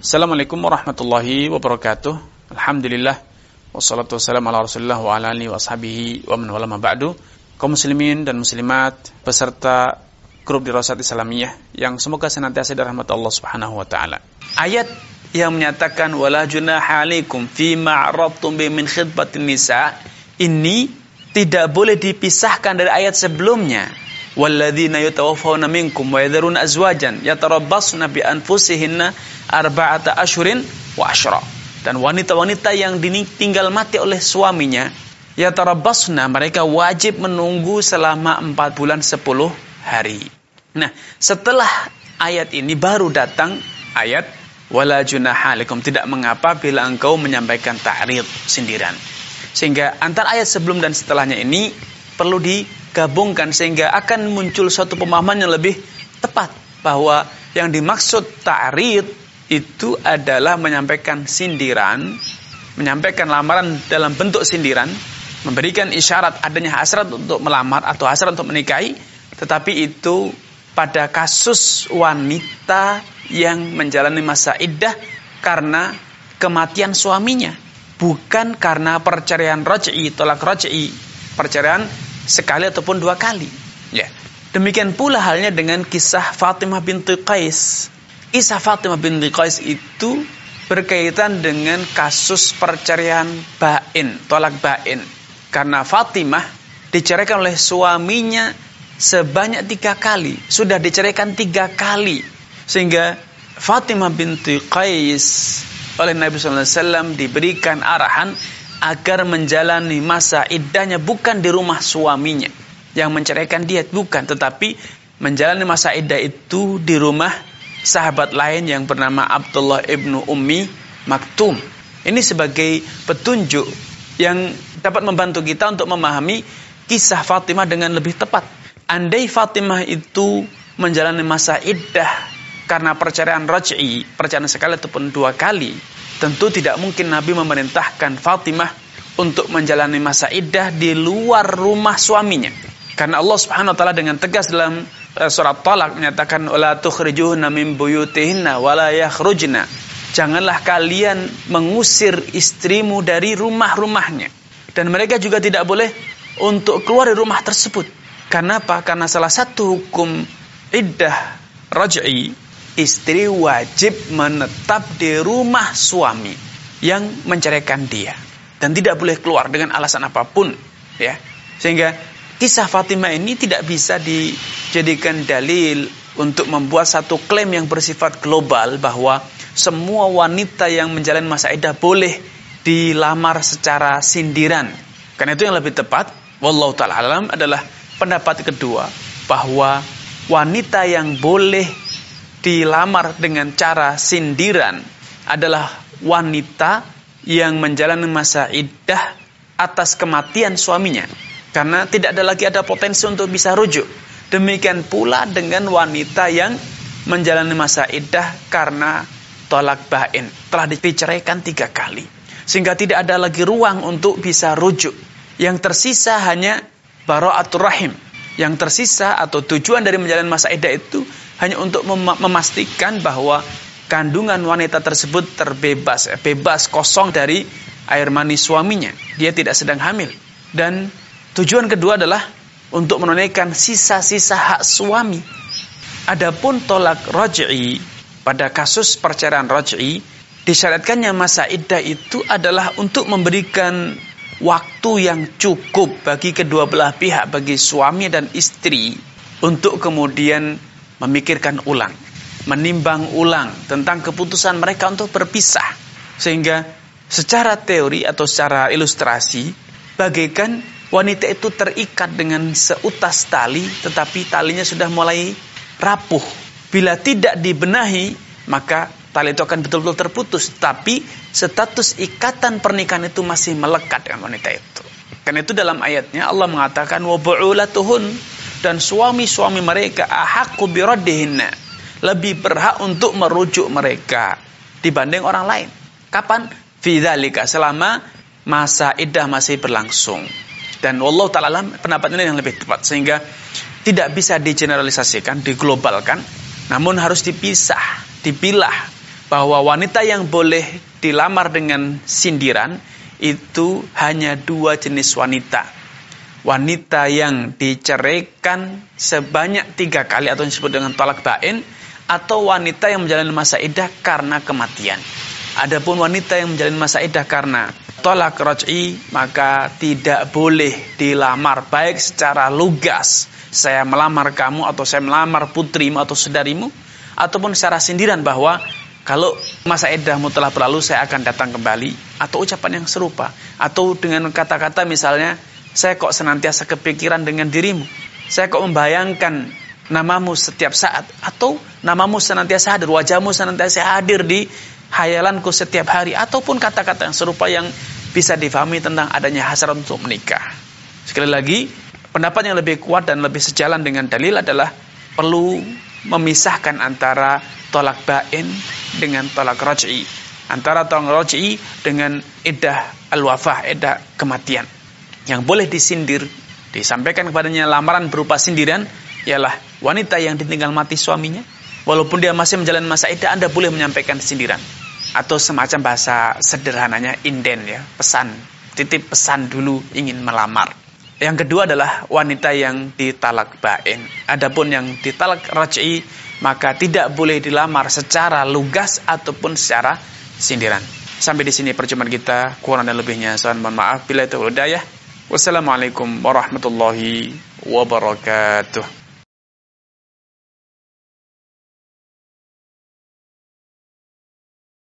Assalamualaikum warahmatullahi wabarakatuh. Alhamdulillah wassalatu wassalamu ala Rasulillah wa ala alihi wa ashabihi wa man wala ma ba'du. Kaum muslimin dan muslimat peserta grup Dirasat Islamiyah yang semoga senantiasa dirahmati Allah Subhanahu wa taala. Ayat yang menyatakan wala junaha alaikum fi ma aradtum bi min khidbatin nisa ini tidak boleh dipisahkan dari ayat sebelumnya. Walladzina yatawaffawna minkum wa yadharuna azwajan yatarabbasna bi anfusihinna arba'ata asyhurin wa asyra. Dan wanita-wanita yang ditinggal mati oleh suaminya, yatarabbasna, mereka wajib menunggu selama 4 bulan 10 hari. Nah, setelah ayat ini baru datang ayat wala junaha alaikum, tidak mengapa bila engkau menyampaikan ta'rid, sindiran. Sehingga antara ayat sebelum dan setelahnya ini perlu digabungkan sehingga akan muncul suatu pemahaman yang lebih tepat bahwa yang dimaksud ta'rid itu adalah menyampaikan sindiran, menyampaikan lamaran dalam bentuk sindiran, memberikan isyarat adanya hasrat untuk melamar atau hasrat untuk menikahi, tetapi itu pada kasus wanita yang menjalani masa iddah karena kematian suaminya, bukan karena perceraian raj'i, tolak raj'i, perceraian sekali ataupun 2 kali. Ya. Demikian pula halnya dengan kisah Fatimah binti Qais. Kisah Fatimah binti Qais itu berkaitan dengan kasus perceraian bain, tolak bain. Karena Fatimah diceraikan oleh suaminya sebanyak 3 kali. Sudah diceraikan 3 kali. Sehingga Fatimah binti Qais oleh Nabi SAW diberikan arahan agar menjalani masa iddahnya bukan di rumah suaminya yang menceraikan dia, bukan, tetapi menjalani masa iddah itu di rumah sahabat lain yang bernama Abdullah ibnu Ummi Maktum. Ini sebagai petunjuk yang dapat membantu kita untuk memahami kisah Fatimah dengan lebih tepat. Andai Fatimah itu menjalani masa iddah karena perceraian raj'i, perceraian sekali ataupun 2 kali, tentu tidak mungkin Nabi memerintahkan Fatimah untuk menjalani masa iddah di luar rumah suaminya. Karena Allah Subhanahu wa taala dengan tegas dalam surat Talaq menyatakan la tukhrijuhunna min buyutihinna wa la yakhrujna. Janganlah kalian mengusir istrimu dari rumah-rumahnya. Dan mereka juga tidak boleh untuk keluar dari rumah tersebut. Karena apa? Karena salah satu hukum iddah raj'i, istri wajib menetap di rumah suami yang menceraikan dia dan tidak boleh keluar dengan alasan apapun, ya. Sehingga kisah Fatimah ini tidak bisa dijadikan dalil untuk membuat satu klaim yang bersifat global bahwa semua wanita yang menjalani masa iddah boleh dilamar secara sindiran. Karena itu yang lebih tepat, wallahu ta'ala alam, adalah pendapat kedua bahwa wanita yang boleh dilamar dengan cara sindiran adalah wanita yang menjalani masa iddah atas kematian suaminya, karena tidak ada potensi untuk bisa rujuk. Demikian pula dengan wanita yang menjalani masa iddah karena tolak bain, telah diceraikan 3 kali, sehingga tidak ada lagi ruang untuk bisa rujuk. Yang tersisa hanya bara'atul rahim. Yang tersisa atau tujuan dari menjalani masa iddah itu hanya untuk memastikan bahwa kandungan wanita tersebut bebas kosong dari air mani suaminya. Dia tidak sedang hamil. Dan tujuan kedua adalah untuk menunaikan sisa-sisa hak suami. Adapun tolak raj'i, pada kasus perceraian raj'i, disyariatkannya masa iddah itu adalah untuk memberikan waktu yang cukup bagi kedua belah pihak, bagi suami dan istri, untuk kemudian memikirkan ulang, menimbang ulang tentang keputusan mereka untuk berpisah. Sehingga secara teori atau secara ilustrasi, bagaikan wanita itu terikat dengan seutas tali, tetapi talinya sudah mulai rapuh. Bila tidak dibenahi, maka tali itu akan betul-betul terputus. Tapi status ikatan pernikahan itu masih melekat dengan wanita itu. Karena itu dalam ayatnya Allah mengatakan wa bu'ulatuhun, dan suami-suami mereka ahaqqu biraddihinna, lebih berhak untuk merujuk mereka dibanding orang lain. Kapan? Fi dzalika, selama masa iddah masih berlangsung. Dan wallahu ta'ala pendapat ini yang lebih tepat, sehingga tidak bisa digeneralisasikan, diglobalkan, namun harus dipisah, dipilah bahwa wanita yang boleh dilamar dengan sindiran itu hanya 2 jenis wanita. Wanita yang diceraikan sebanyak 3 kali atau disebut dengan talak bain, atau wanita yang menjalani masa iddah karena kematian. Adapun wanita yang menjalani masa iddah karena talak raj'i, maka tidak boleh dilamar, baik secara lugas, saya melamar kamu atau saya melamar putrimu atau saudarimu, ataupun secara sindiran bahwa kalau masa iddahmu telah berlalu saya akan datang kembali, atau ucapan yang serupa, atau dengan kata-kata misalnya, saya kok senantiasa kepikiran dengan dirimu, saya kok membayangkan namamu setiap saat, atau namamu senantiasa hadir, wajahmu senantiasa hadir di hayalanku setiap hari, ataupun kata-kata yang serupa yang bisa difahami tentang adanya hasrat untuk menikah. Sekali lagi, pendapat yang lebih kuat dan lebih sejalan dengan dalil adalah perlu memisahkan antara tolak bain dengan tolak raj'i, antara tolak raj'i dengan iddah al-wafah, iddah kematian. Yang boleh disindir, disampaikan kepadanya lamaran berupa sindiran, ialah wanita yang ditinggal mati suaminya. Walaupun dia masih menjalani masa iddah, Anda boleh menyampaikan sindiran. Atau semacam bahasa sederhananya inden, ya, pesan, titip pesan dulu ingin melamar. Yang kedua adalah wanita yang ditalak bain. Adapun yang ditalak raj'i, maka tidak boleh dilamar secara lugas ataupun secara sindiran. Sampai di sini perjumpaan kita, kurang dan lebihnya saya mohon maaf. Bila itu hidayah. Wassalamualaikum warahmatullahi wabarakatuh.